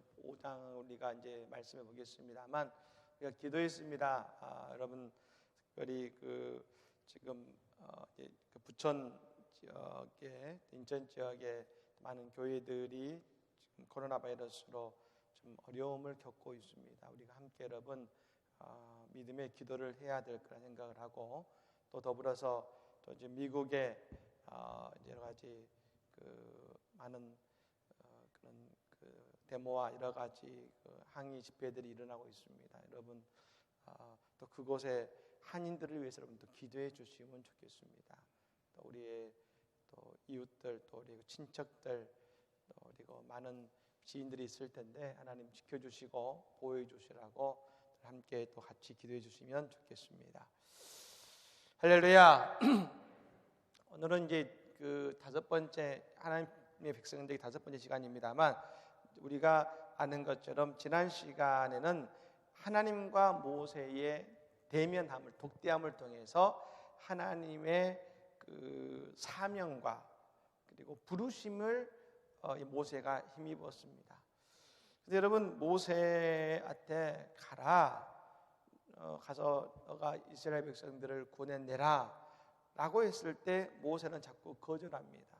5장 우리가 이제 말씀해 보겠습니다만 우리가 기도했습니다. 여러분 우리 지금 이제 부천 지역에 인천 지역에 많은 교회들이 지금 코로나 바이러스로 좀 어려움을 겪고 있습니다. 우리가 함께 여러분 믿음의 기도를 해야 될 거라 생각을 하고 또 더불어서 또 이제 미국의 여러 가지 많은 그런 데모와 여러 가지 항의 집회들이 일어나고 있습니다. 여러분 또 그곳에 한인들을 위해서 여러분도 기도해 주시면 좋겠습니다. 또 우리의 또 이웃들 또 우리 친척들 또 그리고 많은 지인들이 있을 텐데 하나님 지켜주시고 보호해 주시라고 함께 또 같이 기도해 주시면 좋겠습니다. 할렐루야. 오늘은 이제 다섯 번째 하나님의 백성들의 다섯 번째 시간입니다만 우리가 아는 것처럼 지난 시간에는 하나님과 모세의 대면함을 독대함을 통해서 하나님의 사명과 그리고 부르심을 모세가 힘입었습니다. 그래서 여러분 모세한테 가서 너가 이스라엘 백성들을 구원해내라 라고 했을 때 모세는 자꾸 거절합니다.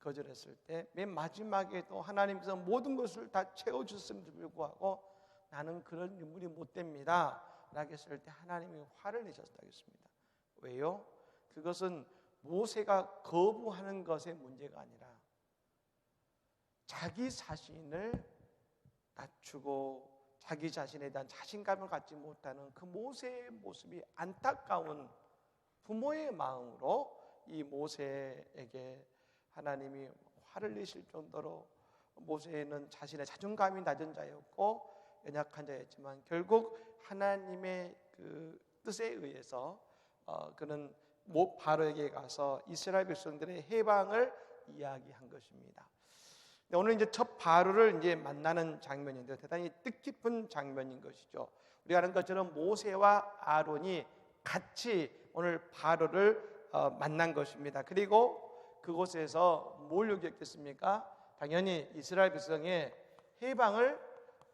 거절했을 때 맨 마지막에 또 하나님께서 모든 것을 다 채워주셨음에도 불구하고 나는 그런 인물이 못 됩니다 라고 했을 때 하나님이 화를 내셨다고 했습니다. 왜요? 그것은 모세가 거부하는 것의 문제가 아니라 자기 자신을 낮추고 자기 자신에 대한 자신감을 갖지 못하는 그 모세의 모습이 안타까운 부모의 마음으로 이 모세에게 하나님이 화를 내실 정도로 모세는 자신의 자존감이 낮은 자였고 연약한 자였지만 결국 하나님의 뜻에 의해서 그는 바로에게 가서 이스라엘 백성들의 해방을 이야기한 것입니다. 오늘 이제 첫 바로를 이제 만나는 장면인데 대단히 뜻깊은 장면인 것이죠. 우리가 아는 것처럼 모세와 아론이 같이 오늘 바로를 만난 것입니다. 그리고 그곳에서 뭘 요구했겠습니까? 당연히 이스라엘 백성의 해방을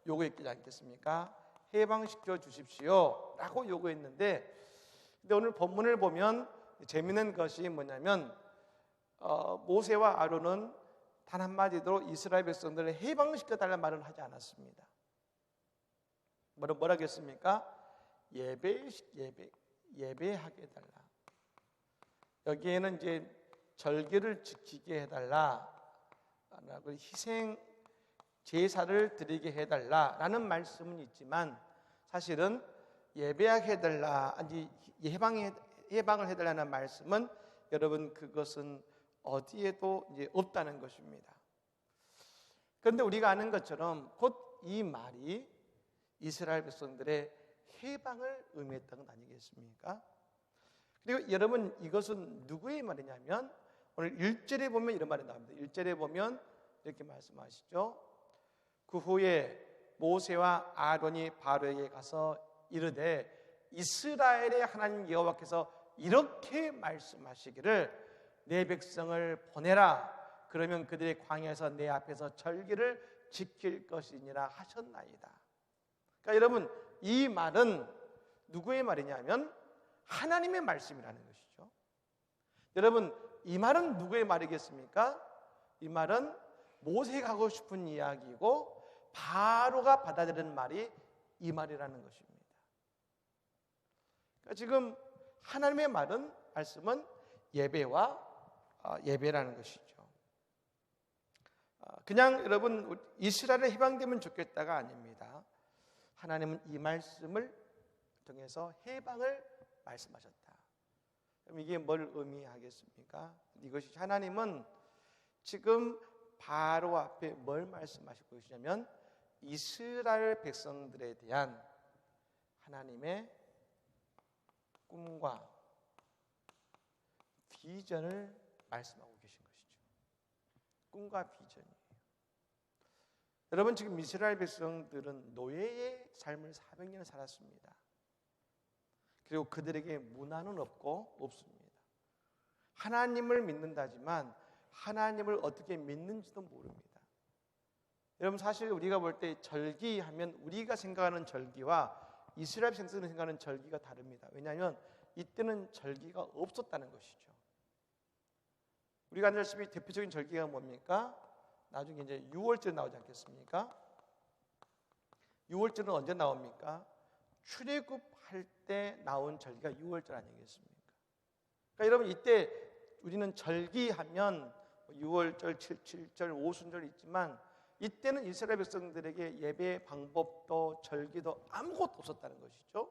요구했지 않겠습니까? 해방시켜 주십시오 라고 요구했는데 근데 오늘 본문을 보면 재미있는 것이 뭐냐면 모세와 아론은 단 한마디로 이스라엘 백성들을 해방시켜달라는 말은 하지 않았습니다. 뭐라고 했습니까? 예배하게 해달라. 여기에는 이제 절기를 지키게 해달라, 희생 제사를 드리게 해달라라는 말씀은 있지만 사실은 예배하게 해달라, 아니 해방을 해달라는 말씀은 여러분 그것은 어디에도 이제 없다는 것입니다. 그런데 우리가 아는 것처럼 곧 이 말이 이스라엘 백성들의 해방을 의미했던 것 아니겠습니까? 그리고 여러분 이것은 누구의 말이냐면 오늘 1절에 보면 이런 말이 나옵니다. 1절에 보면 이렇게 말씀하시죠. 그 후에 모세와 아론이 바로에게 가서 이르되 이스라엘의 하나님 여호와께서 이렇게 말씀하시기를 내 백성을 보내라. 그러면 그들의 광야에서 내 앞에서 절기를 지킬 것이니라 하셨나이다. 그러니까 여러분 이 말은 누구의 말이냐면 하나님의 말씀이라는 것이죠. 여러분 이 말은 누구의 말이겠습니까? 이 말은 모세가 하고 싶은 이야기고 바로가 받아들이는 말이 이 말이라는 것입니다. 그러니까 지금 하나님의 말씀은 예배라는 것이죠. 그냥 여러분 이스라엘을 해방되면 좋겠다가 아닙니다. 하나님은 이 말씀을 통해서 해방을 말씀하셨다. 그럼 이게 뭘 의미하겠습니까? 이것이 하나님은 지금 바로 앞에 뭘 말씀하시고 계시냐면 이스라엘 백성들에 대한 하나님의 꿈과 비전을 말씀하고 계신 것이죠. 꿈과 비전이에요. 여러분 지금 이스라엘 백성들은 노예의 삶을 400년을 살았습니다. 그리고 그들에게 문화는 없습니다. 하나님을 믿는다지만 하나님을 어떻게 믿는지도 모릅니다. 여러분 사실 우리가 볼 때 절기하면 우리가 생각하는 절기와 이스라엘 백성들이 생각하는 절기가 다릅니다. 왜냐하면 이때는 절기가 없었다는 것이죠. 우리가 알다시피 대표적인 절기가 뭡니까? 나중에 이제 6월절 나오지 않겠습니까? 6월절은 언제 나옵니까? 출애굽할 때 나온 절기가 6월절 아니겠습니까? 그러니까 여러분 이때 우리는 절기하면 6월절, 7절, 오순절 있지만 이때는 이스라엘 백성들에게 예배 방법도 절기도 아무것도 없었다는 것이죠.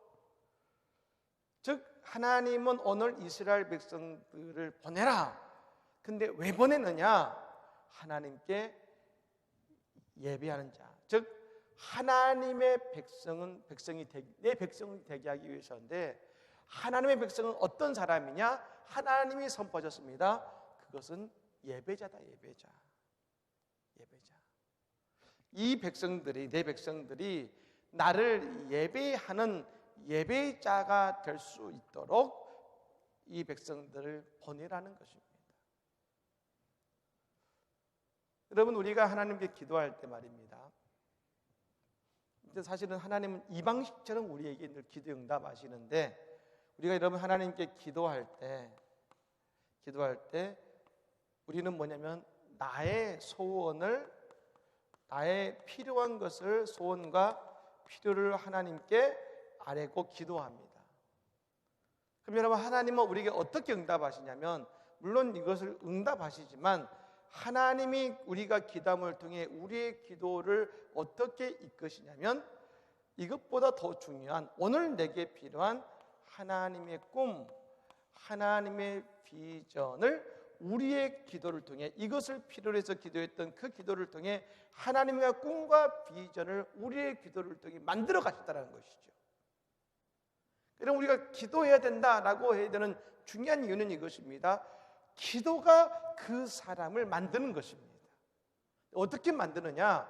즉 하나님은 오늘 이스라엘 백성들을 보내라. 근데 왜 보내느냐? 하나님께 예배하는 자, 즉 하나님의 내 백성이 되게 하기 위해서인데, 하나님의 백성은 어떤 사람이냐? 하나님이 선포하셨습니다. 그것은 예배자다. 예배자. 이 백성들이, 내 백성들이 나를 예배하는 예배자가 될 수 있도록 이 백성들을 보내라는 것입니다. 여러분 우리가 하나님께 기도할 때 말입니다. 근데 사실은 하나님은 이방식처럼 우리에게 늘 기도 응답하시는데, 우리가 여러분 하나님께 기도할 때 우리는 뭐냐면 나의 소원을, 나의 필요한 것을, 소원과 필요를 하나님께 아뢰고 기도합니다. 그럼 여러분 하나님은 우리에게 어떻게 응답하시냐면, 물론 이것을 응답하시지만 하나님이 우리가 기도함을 통해 우리의 기도를 어떻게 이끄시냐면, 이것보다 더 중요한 오늘 내게 필요한 하나님의 꿈, 하나님의 비전을 우리의 기도를 통해, 이것을 필요로 해서 기도했던 그 기도를 통해 하나님의 꿈과 비전을 우리의 기도를 통해 만들어 가셨다는 것이죠. 여러분 우리가 기도해야 된다라고 해야 되는 중요한 이유는 이것입니다. 기도가 그 사람을 만드는 것입니다. 어떻게 만드느냐?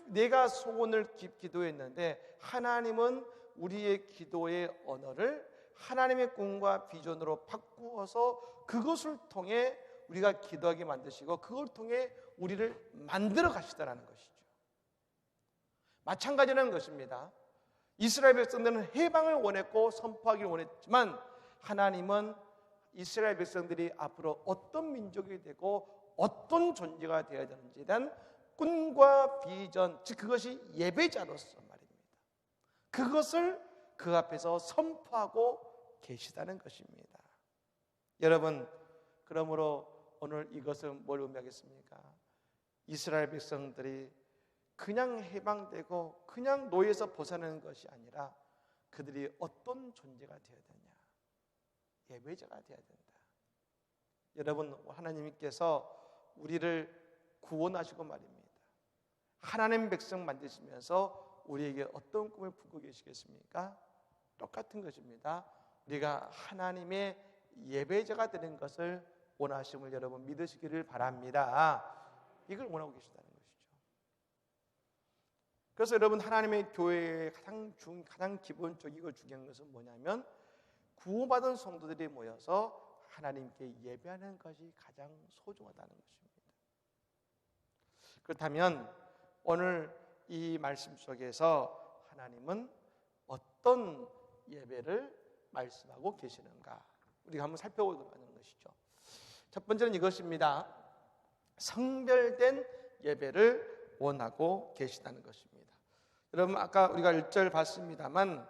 내가 소원을 기도했는데 하나님은 우리의 기도의 언어를 하나님의 꿈과 비전으로 바꾸어서 그것을 통해 우리가 기도하게 만드시고, 그걸 통해 우리를 만들어 가시다라는 것이죠. 마찬가지라는 것입니다. 이스라엘 백성들은 해방을 원했고 선포하기를 원했지만, 하나님은 이스라엘 백성들이 앞으로 어떤 민족이 되고 어떤 존재가 되어야 되는지에 대한 꿈과 비전, 즉 그것이 예배자로서 말입니다. 그것을 그 앞에서 선포하고 계시다는 것입니다. 여러분, 그러므로 오늘 이것은 뭘 의미하겠습니까? 이스라엘 백성들이 그냥 해방되고 그냥 노예에서 벗어나는 것이 아니라 그들이 어떤 존재가 되어야 되냐? 예배자가 되어야 된다. 여러분, 하나님께서 우리를 구원하시고 말입니다. 하나님 백성 만드시면서 우리에게 어떤 꿈을 품고 계시겠습니까? 똑같은 것입니다. 우리가 하나님의 예배자가 되는 것을 원하심을 여러분 믿으시기를 바랍니다. 이걸 원하고 계시다는 것이죠. 그래서 여러분 하나님의 교회의 가장 기본적이고 중요한 것은 뭐냐면, 구원받은 성도들이 모여서 하나님께 예배하는 것이 가장 소중하다는 것입니다. 그렇다면 오늘 이 말씀 속에서 하나님은 어떤 예배를 말씀하고 계시는가, 우리가 한번 살펴보는 것이죠. 첫 번째는 이것입니다. 성별된 예배를 원하고 계시다는 것입니다. 여러분 아까 우리가 1절 봤습니다만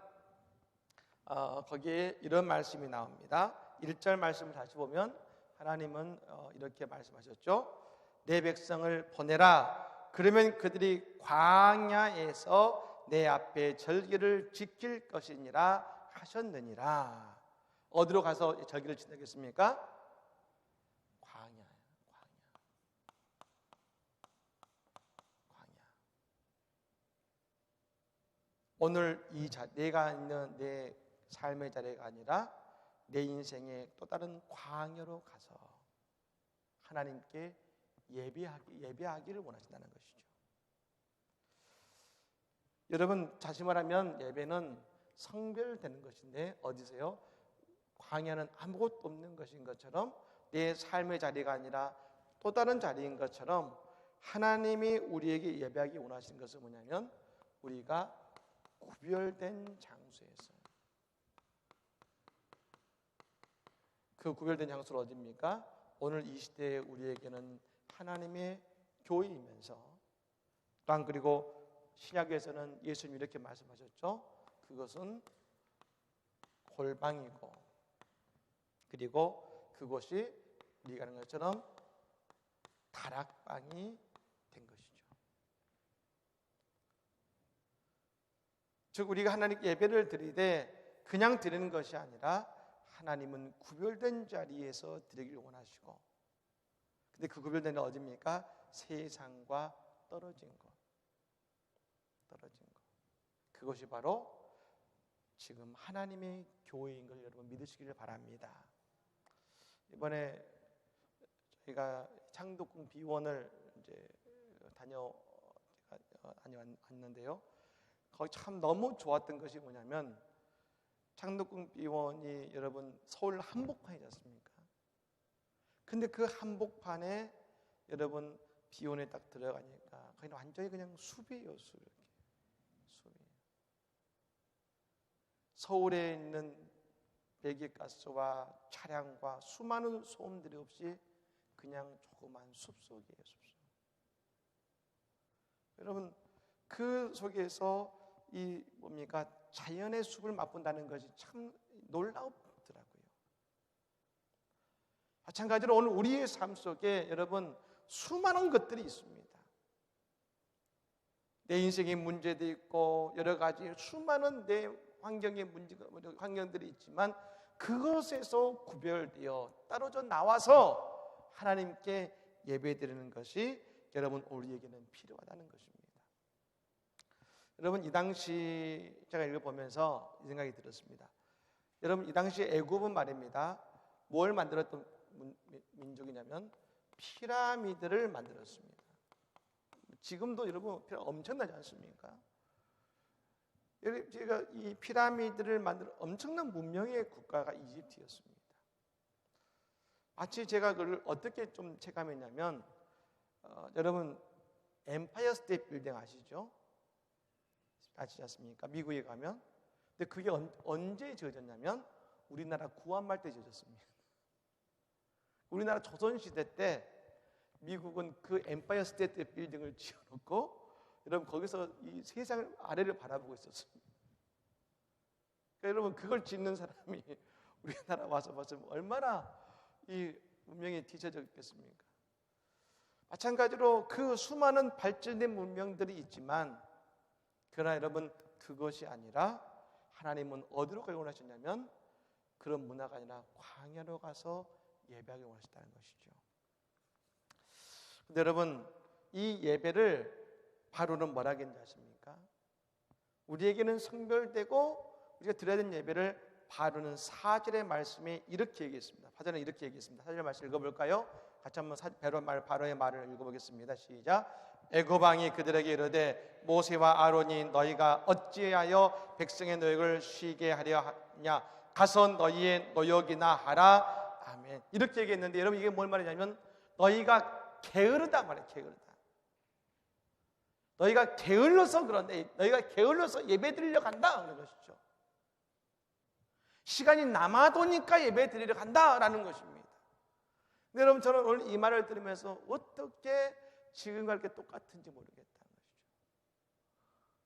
거기에 이런 말씀이 나옵니다. 1절 말씀을 다시 보면 하나님은 이렇게 말씀하셨죠. 내 백성을 보내라. 그러면 그들이 광야에서 내 앞에 절기를 지킬 것이니라 하셨느니라. 어디로 가서 절기를 지키겠습니까? 광야. 오늘 내가 있는 내 삶의 자리가 아니라 내 인생의 또 다른 광야로 가서 하나님께 예배하기를 원하신다는 것이죠. 여러분 다시 말하면 예배는 성별되는 것인데 어디세요? 광야는 아무것도 없는 것인 것처럼 내 삶의 자리가 아니라 또 다른 자리인 것처럼 하나님이 우리에게 예배하기 원하시는 것은 뭐냐면 우리가 구별된 장소에서, 그 구별된 장소는 어디입니까? 오늘 이 시대에 우리에게는 하나님의 교회이면서 또한 그리고 신약에서는 예수님이 이렇게 말씀하셨죠. 그것은 골방이고 그리고 그곳이 우리가 하는 것처럼 다락방이 된 것이죠. 즉 우리가 하나님께 예배를 드리되 그냥 드리는 것이 아니라 하나님은 구별된 자리에서 드리기를 원하시고, 근데 그 구별된 데 어디입니까? 세상과 떨어진 것. 그것이 바로 지금 하나님의 교회인 걸 여러분 믿으시기를 바랍니다. 이번에 저희가 창덕궁 비원을 이제 다녀왔는데요. 거기 참 너무 좋았던 것이 뭐냐면 창덕궁 비원이 여러분 서울 한복판이지 않습니까? 근데 그 한복판에 여러분 비원에 딱 들어가니까 거기 완전히 그냥 숲이에요, 숲. 서울에 있는 배기가스와 차량과 수많은 소음들이 없이 그냥 조그만 숲속이에요, 숲속. 여러분 그 속에서 이 뭡니까? 자연의 숲을 맛본다는 것이 참 놀랍더라고요. 마찬가지로 오늘 우리의 삶 속에 여러분 수많은 것들이 있습니다. 내 인생의 문제도 있고 여러 가지 수많은 내 환경의 문제가 환경들이 있지만 그것에서 구별되어 떨어져 나와서 하나님께 예배드리는 것이 여러분 우리에게는 필요하다는 것입니다. 여러분 이 당시 제가 읽어보면서 이 생각이 들었습니다. 여러분 이 당시 애굽은 말입니다. 뭘 만들었던 민족이냐면 피라미드를 만들었습니다. 지금도 여러분 엄청나지 않습니까? 제가 이 피라미드를 만든 엄청난 문명의 국가가 이집트였습니다. 마치 제가 그걸 어떻게 좀 체감했냐면 여러분 엠파이어 스테이트 빌딩 아시죠? 아시지 않습니까? 미국에 가면. 근데 그게 언제 지어졌냐면 우리나라 구한말 때 지어졌습니다. 우리나라 조선시대 때 미국은 그 엠파이어 스테이트 빌딩을 지어놓고 여러분 거기서 이 세상 아래를 바라보고 있었습니다. 그러니까 여러분 그걸 짓는 사람이 우리나라 와서 봤으면 얼마나 이 문명이 뒤처졌겠습니까? 마찬가지로 그 수많은 발전된 문명들이 있지만 그러나 여러분 그것이 아니라 하나님은 어디로 가기 원하셨냐면 그런 문화가 아니라 광야로 가서 예배하기 원하셨다는 것이죠. 근데 여러분 이 예배를 바로는 뭐라 했는지 아십니까? 우리에게는 성별되고 우리가 드려야 되는 예배를 바로는 4절의 말씀에 이렇게 얘기했습니다. 4절은 이렇게 얘기했습니다. 4절 말씀 읽어볼까요? 같이 한번 바로의 말을 읽어보겠습니다. 시작. 애굽 왕이 그들에게 이르되 모세와 아론이 너희가 어찌하여 백성의 노역을 쉬게 하려 하냐? 가서 너희의 노역이나 하라. 아멘. 이렇게 얘기했는데 여러분 이게 뭘 말이냐면 너희가 게으르다 말이에요. 게으르다. 너희가 게을러서 그런데 너희가 게을러서 예배드리려 간다 그런 것이죠. 시간이 남아도니까 예배드리려 간다라는 것입니다. 근데 여러분 저는 오늘 이 말을 들으면서 어떻게 지금과 이렇게 똑같은지 모르겠다는 것이죠.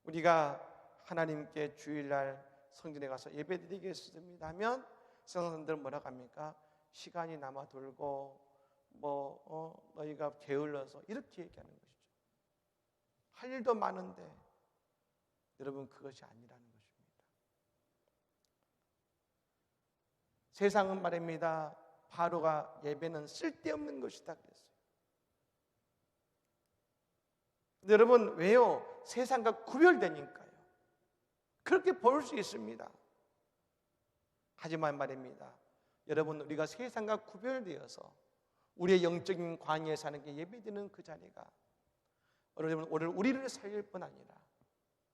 우리가 하나님께 주일날 성전에 가서 예배드리겠습니다 하면 성도들은 뭐라고 합니까? 시간이 남아 돌고 너희가 게을러서 이렇게 얘기하는 것이죠. 할 일도 많은데 여러분 그것이 아니라는 것입니다. 세상은 말입니다. 바로가 예배는 쓸데없는 것이다 그랬어요. 근데 여러분 왜요? 세상과 구별되니까요. 그렇게 볼 수 있습니다. 하지만 말입니다. 여러분 우리가 세상과 구별되어서 우리의 영적인 광야에 사는 게 예배드리는 그 자리가 여러분 오늘 우리를 살릴 뿐 아니라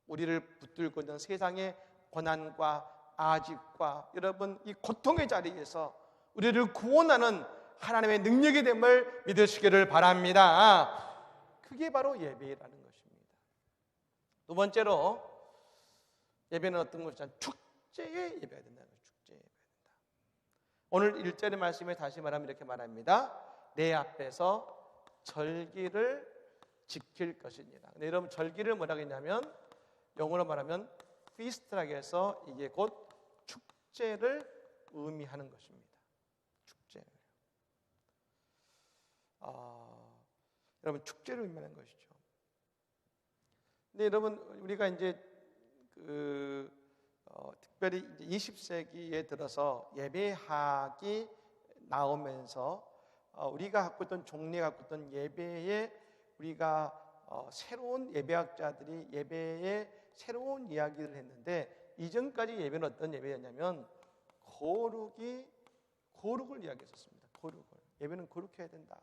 우리를 붙들고 있는 세상의 고난과 아집과 여러분 이 고통의 자리에서 우리를 구원하는 하나님의 능력이 됨을 믿으시기를 바랍니다. 그게 바로 예배라는 것입니다. 두 번째로 예배는 어떤 것이냐? 축제의 예배가 된다는 거예요. 축제의 예배가 된다. 오늘 1절의 말씀에 다시 말하면 이렇게 말합니다. 내 앞에서 절기를 지킬 것입니다. 근데 여러분 절기를 뭐라고 했냐면 영어로 말하면 feast라고 해서 이게 곧 축제를 의미하는 것입니다. 축제. 여러분 축제를 의미하는 것이죠. 근데 여러분 우리가 이제 특별히 이제 20세기에 들어서 예배학이 나오면서 우리가 갖고 있던 종례가 갖고 있던 예배에 우리가 새로운 예배학자들이 예배에 새로운 이야기를 했는데 이전까지 예배는 어떤 예배였냐면 거룩을 이야기했었습니다. 거룩을. 예배는 거룩해야 된다.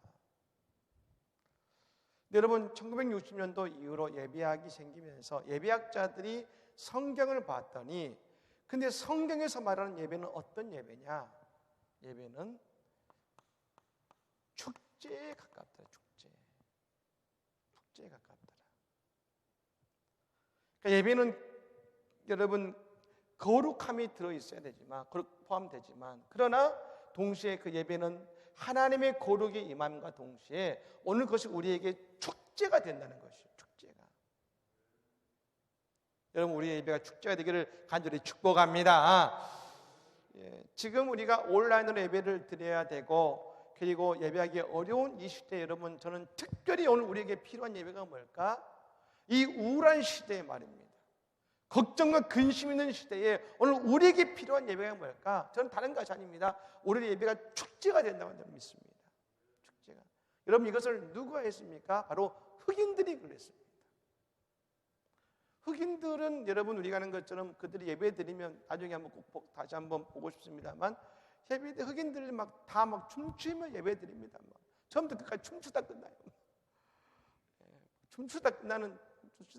근데 여러분 1960년도 이후로 예배학이 생기면서 예배학자들이 성경을 봤더니 근데 성경에서 말하는 예배는 어떤 예배냐? 예배는 축제에 가깝더라. 축제에 가깝더라. 그러니까 예배는 여러분 거룩함이 들어있어야 되지만 포함되지만 그러나 동시에 그 예배는 하나님의 거룩이 임함과 동시에 오늘 그것이 우리에게 축제가 된다는 것이에요. 축제가. 여러분 우리의 예배가 축제가 되기를 간절히 축복합니다. 지금 우리가 온라인으로 예배를 드려야 되고 그리고 예배하기 어려운 이 시대에 여러분 저는 특별히 오늘 우리에게 필요한 예배가 뭘까? 이 우울한 시대에 말입니다. 걱정과 근심 있는 시대에 오늘 우리에게 필요한 예배가 뭘까? 저는 다른 것이 아닙니다. 우리의 예배가 축제가 된다고 저는 믿습니다. 축제가. 여러분 이것을 누가 했습니까? 바로 흑인들이 그랬습니다. 흑인들은 여러분 우리가 하는 것처럼 그들이 예배 드리면 나중에 한번 꼭 다시 한번 보고 싶습니다만 예배 때 흑인들이 다 춤추며 예배 드립니다. 처음부터 끝까지 춤추다 끝나요. 춤추다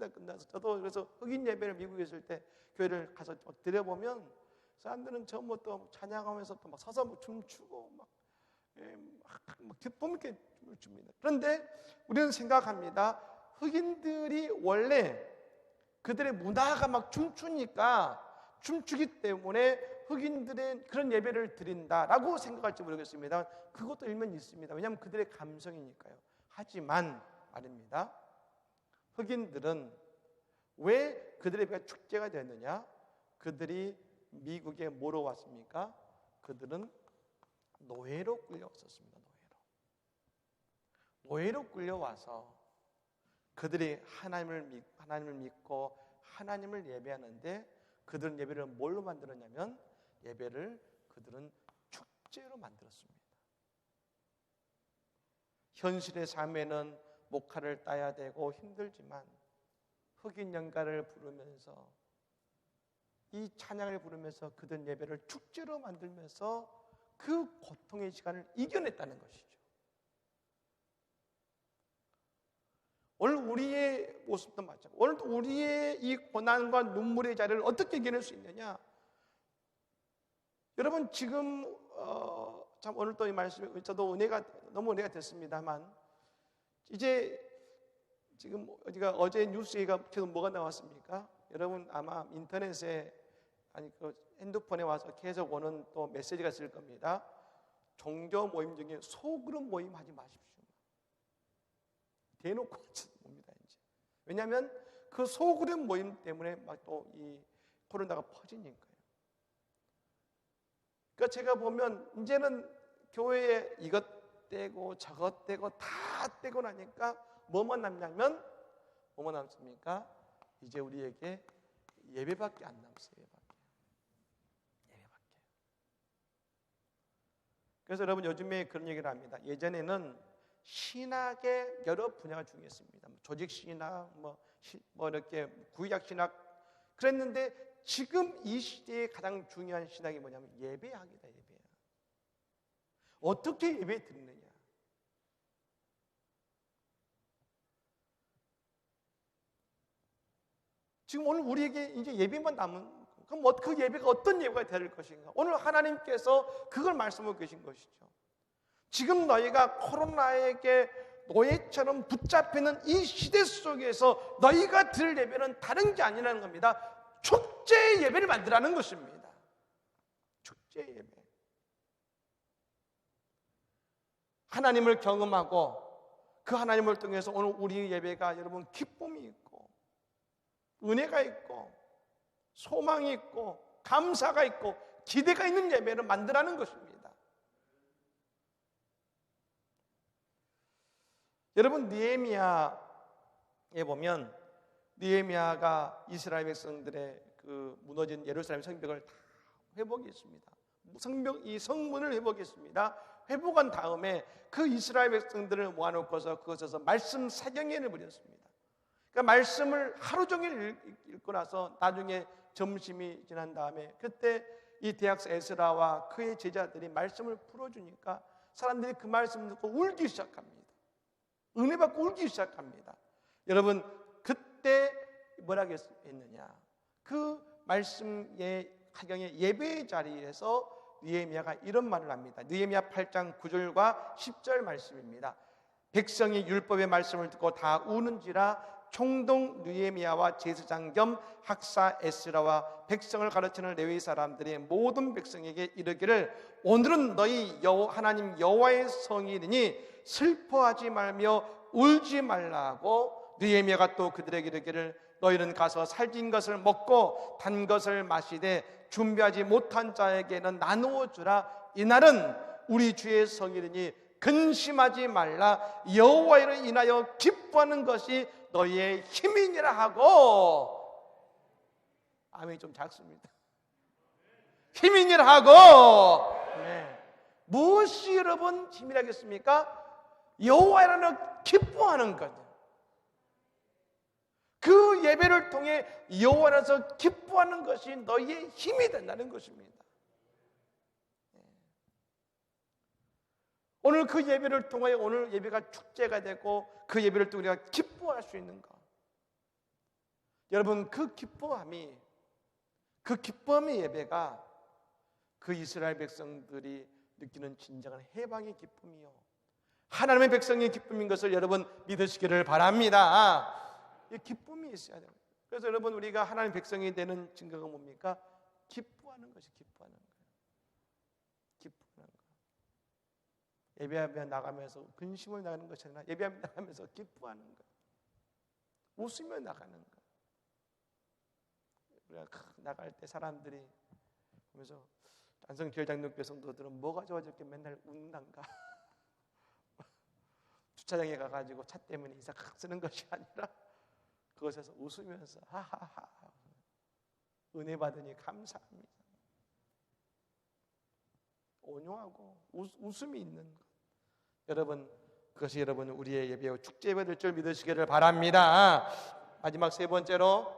끝나서 저도 그래서 흑인 예배를 미국에 있을 때 교회를 가서 드려보면 사람들은 처음부터 찬양하면서 또 막 서서 춤추고 막 기쁨 있게 춤을 춥니다. 그런데 우리는 생각합니다. 흑인들이 원래 그들의 문화가 막 춤추니까 춤추기 때문에 흑인들의 그런 예배를 드린다라고 생각할지 모르겠습니다. 그것도 일면 있습니다. 왜냐하면 그들의 감성이니까요. 하지만 말입니다. 흑인들은 왜 그들의 예배가 축제가 되느냐? 그들이 미국에 뭐로 왔습니까? 그들은 노예로 끌려왔었습니다. 노예로 끌려와서 그들이 하나님을 믿고 하나님을 예배하는데 그들은 예배를 뭘로 만들었냐면 예배를 그들은 축제로 만들었습니다. 현실의 삶에는 목화를 따야 되고 힘들지만 흑인 연가를 부르면서 이 찬양을 부르면서 그들 예배를 축제로 만들면서 그 고통의 시간을 이겨냈다는 것이죠. 오늘 우리의 모습도 마찬가지고 오늘도 우리의 이 고난과 눈물의 자리를 어떻게 이겨낼 수 있느냐? 여러분 지금 참 오늘 또 이 말씀이 저도 너무 은혜가 됐습니다만 이제 지금 어제 뉴스에 계속 뭐가 나왔습니까? 여러분 아마 인터넷에 아니 그 핸드폰에 와서 계속 오는 또 메시지가 있을 겁니다. 종교 모임 중에 소그룹 모임 하지 마십시오. 대놓고 봅니다 이제. 왜냐하면 그 소그룹 모임 때문에 막 또 이 코로나가 퍼지니까요. 그러니까 제가 보면 이제는 교회에 이것 떼고 저것 떼고 다 떼고 나니까 뭐만 남냐면 뭐만 남습니까? 이제 우리에게 예배밖에 안 남았어요. 예배밖에. 그래서 여러분 요즘에 그런 얘기를 합니다. 예전에는 신학의 여러 분야가 중요했습니다. 조직 신학, 뭐 이렇게 구약 신학 그랬는데 지금 이 시대에 가장 중요한 신학이 뭐냐면 예배학이다. 예배학. 어떻게 예배 드리느냐? 지금 오늘 우리에게 이제 예배만 남은 그럼 그 예배가 어떤 예배가 될 것인가? 오늘 하나님께서 그걸 말씀하고 계신 것이죠. 지금 너희가 코로나에게 노예처럼 붙잡히는 이 시대 속에서 너희가 드릴 예배는 다른 게 아니라는 겁니다. 축제 예배를 만들라는 것입니다. 축제 예배. 하나님을 경험하고 그 하나님을 통해서 오늘 우리 예배가 여러분 기쁨이 있고 은혜가 있고 소망이 있고 감사가 있고 기대가 있는 예배를 만들라는 것입니다. 여러분 느헤미야에 보면 느헤미야가 이스라엘 백성들의 그 무너진 예루살렘 성벽을 다 회복했습니다. 이 성문을 회복했습니다. 회복한 다음에 그 이스라엘 백성들을 모아놓고서 그것에서 말씀 사경회를 벌였습니다. 그러니까 말씀을 하루 종일 읽고 나서 나중에 점심이 지난 다음에 그때 이 대학사 에스라와 그의 제자들이 말씀을 풀어주니까 사람들이 그 말씀을 듣고 울기 시작합니다. 은혜 받고 울기 시작합니다. 여러분 그때 뭐라고 했느냐? 그 말씀의 하경의 예배의 자리에서 느헤미야가 이런 말을 합니다. 느헤미야 8장 9절과 10절 말씀입니다. 백성이 율법의 말씀을 듣고 다 우는지라 총독 느헤미야와 제사장 겸 학사 에스라와 백성을 가르치는 레위 사람들이 모든 백성에게 이르기를 오늘은 너희 하나님 여호와의 성일이니 슬퍼하지 말며 울지 말라고 느헤미야가 또 그들에게 이르기를 너희는 가서 살찐 것을 먹고 단 것을 마시되 준비하지 못한 자에게는 나누어 주라. 이날은 우리 주의 성일이니 근심하지 말라. 여호와를 인하여 기뻐하는 것이 너희의 힘이니라 하고. 아멘이 좀 작습니다. 힘이니라 하고. 네. 무엇이 여러분 힘이라겠습니까? 여호와를 기뻐하는 것. 그 예배를 통해 여호와라서 기뻐하는 것이 너희의 힘이 된다는 것입니다. 오늘 그 예배를 통하여 오늘 예배가 축제가 되고 그 예배를 통해 우리가 기뻐할 수 있는 것. 여러분 그 기뻐함의 예배가 그 이스라엘 백성들이 느끼는 진정한 해방의 기쁨이요 하나님의 백성의 기쁨인 것을 여러분 믿으시기를 바랍니다. 이 기쁨이 있어야 됩니다. 그래서 여러분 우리가 하나님 백성이 되는 증거가 뭡니까? 기뻐하는 것이 기뻐하는 거예요. 기뻐하는 거. 예배하며 나가면서 근심을 나가는 것이 아니라 예배하며 나가면서 기뻐하는 거예요. 웃으며 나가는 거예요. 우리가 나갈 때 사람들이 보면서 안성교회 장로교 성도들은 뭐가 좋아졌게 맨날 웃는단가? 주차장에 가가지고 차 때문에 인사 쓰는 것이 아니라 그것에서 웃으면서 하하하 은혜 받으니 감사합니다. 온유하고 웃음이 있는 것. 여러분 그것이 여러분 우리의 예배와 축제 예배 될 줄 믿으시기를 바랍니다. 마지막 세 번째로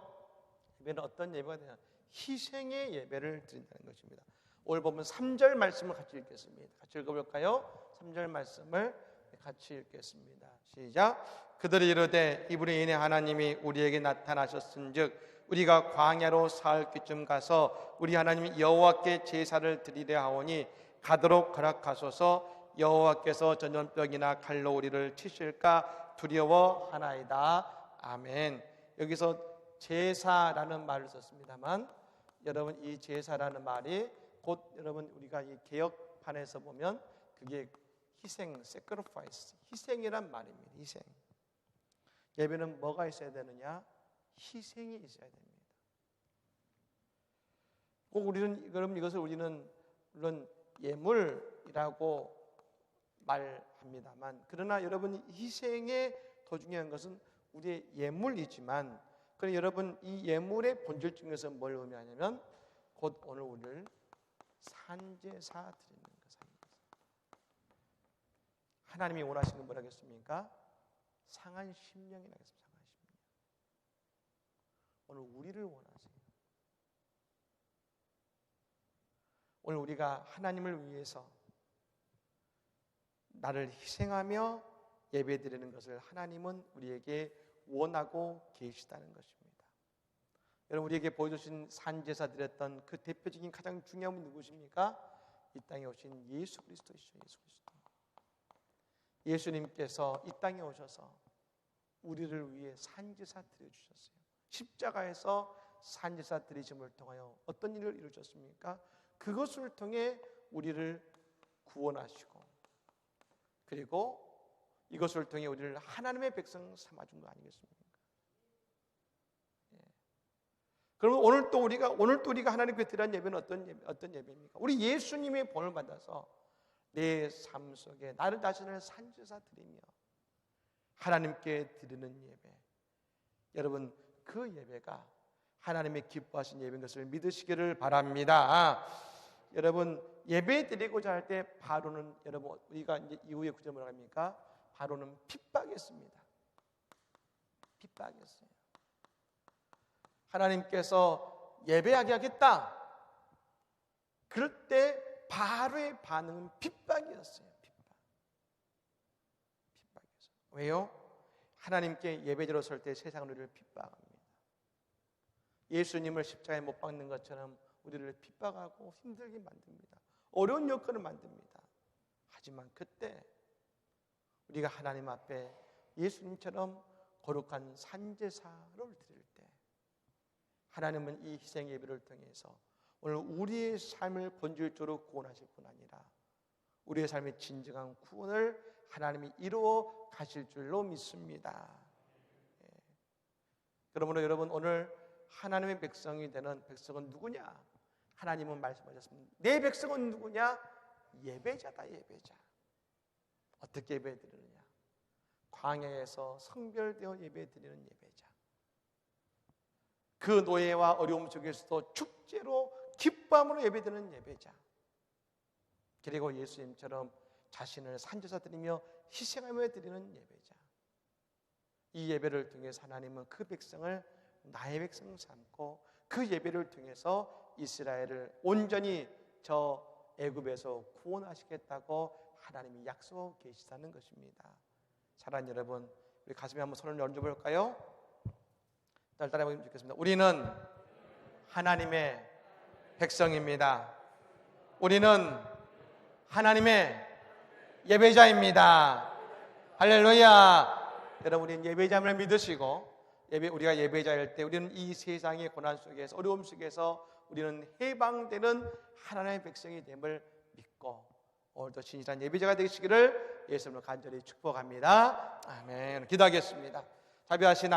예배는 어떤 예배가 되냐? 희생의 예배를 드린다는 것입니다. 오늘 보면 3절 말씀을 같이 읽겠습니다. 같이 읽어볼까요? 3절 말씀을 같이 읽겠습니다. 시작. 그들이 이르되 이브리 인의 하나님이 우리에게 나타나셨은즉 우리가 광야로 사흘쯤 가서 우리 하나님 여호와께 제사를 드리려 하오니 가도록 허락하소서. 여호와께서 전염병이나 칼로 우리를 치실까 두려워하나이다. 아멘. 여기서 제사라는 말을 썼습니다만 여러분 이 제사라는 말이 곧 여러분 우리가 이 개역판에서 보면 그게 희생, sacrifice, 희생이란 말입니다. 희생. 예배는 뭐가 있어야 되느냐? 희생이 있어야 됩니다. 꼭 우리는 그럼 이것을 우리는 물론 예물이라고 말합니다만 그러나 여러분 희생의 더 중요한 것은 우리의 예물이지만 그럼 여러분 이 예물의 본질 중에서 뭘 의미하냐면 곧 오늘 우리를 산제사 드리는 것. 하나님이 원하시는 건 뭐라겠습니까? 상한 심령이라고 했습니다. 상한 심령. 오늘 우리를 원하세요. 오늘 우리가 하나님을 위해서 나를 희생하며 예배드리는 것을 하나님은 우리에게 원하고 계시다는 것입니다. 여러분 우리에게 보여주신 산제사 드렸던 그 대표적인 가장 중요한 분이 누구십니까? 이 땅에 오신 예수 그리스도이시죠. 예수 그리스도. 예수님께서 이 땅에 오셔서 우리를 위해 산지사 드려주셨어요. 십자가에서 산지사 드리심을 통하여 어떤 일을 이루셨습니까? 그것을 통해 우리를 구원하시고, 그리고 이것을 통해 우리를 하나님의 백성 삼아준 거 아니겠습니까? 그러면 오늘 또 우리가 하나님께 드린 예배는 어떤 예배입니까? 우리 예수님의 본을 받아서 내 삶 속에 나를 자신을 산지사 드리며 하나님께 드리는 예배. 여러분, 그 예배가 하나님의 기뻐하신 예배인 것을 믿으시기를 바랍니다. 여러분, 예배 드리고자 할 때 바로는, 여러분, 우리가 이제 이후에 구절 뭐라고 합니까? 바로는 핍박했습니다. 핍박했어요. 하나님께서 예배하게 하겠다. 그럴 때 바로의 반응은 핍박이었어요. 핍박이었어요. 왜요? 하나님께 예배자로 설 때 세상은 우리를 핍박합니다. 예수님을 십자가에 못 박는 것처럼 우리를 핍박하고 힘들게 만듭니다. 어려운 여건을 만듭니다. 하지만 그때 우리가 하나님 앞에 예수님처럼 거룩한 산제사를 드릴 때 하나님은 이 희생 예배를 통해서 오늘 우리의 삶을 본질적으로 구원하실 뿐 아니라 우리의 삶의 진정한 구원을 하나님이 이루어 가실 줄로 믿습니다. 그러므로 여러분, 오늘 하나님의 백성이 되는 백성은 누구냐? 하나님은 말씀하셨습니다. 내 백성은 누구냐? 예배자다, 예배자. 어떻게 예배드리느냐? 광야에서 성별되어 예배드리는 예배자. 그 노예와 어려움 속에서도 축제로 기쁨으로 예배드리는 예배자. 그리고 예수님처럼 자신을 산지사 드리며 희생하며 드리는 예배자. 이 예배를 통해서 하나님은 그 백성을 나의 백성 삼고 그 예배를 통해서 이스라엘을 온전히 저 애굽에서 구원하시겠다고 하나님이 약속하고 계시다는 것입니다. 사랑하는 여러분, 우리 가슴에 한번 손을 얹어 볼까요? 따라해보면 좋겠습니다. 우리는 하나님의 백성입니다. 우리는 하나님의 예배자입니다. 할렐루야. 여러분, 우리는 예배자임을 믿으시고 우리가 예배자일 때 우리는 이 세상의 고난 속에서 어려움 속에서 우리는 해방되는 하나님의 백성이 됨을 믿고 오늘도 진실한 예배자가 되시기를 예수님으로 간절히 축복합니다. 아멘. 기도하겠습니다. 자비하신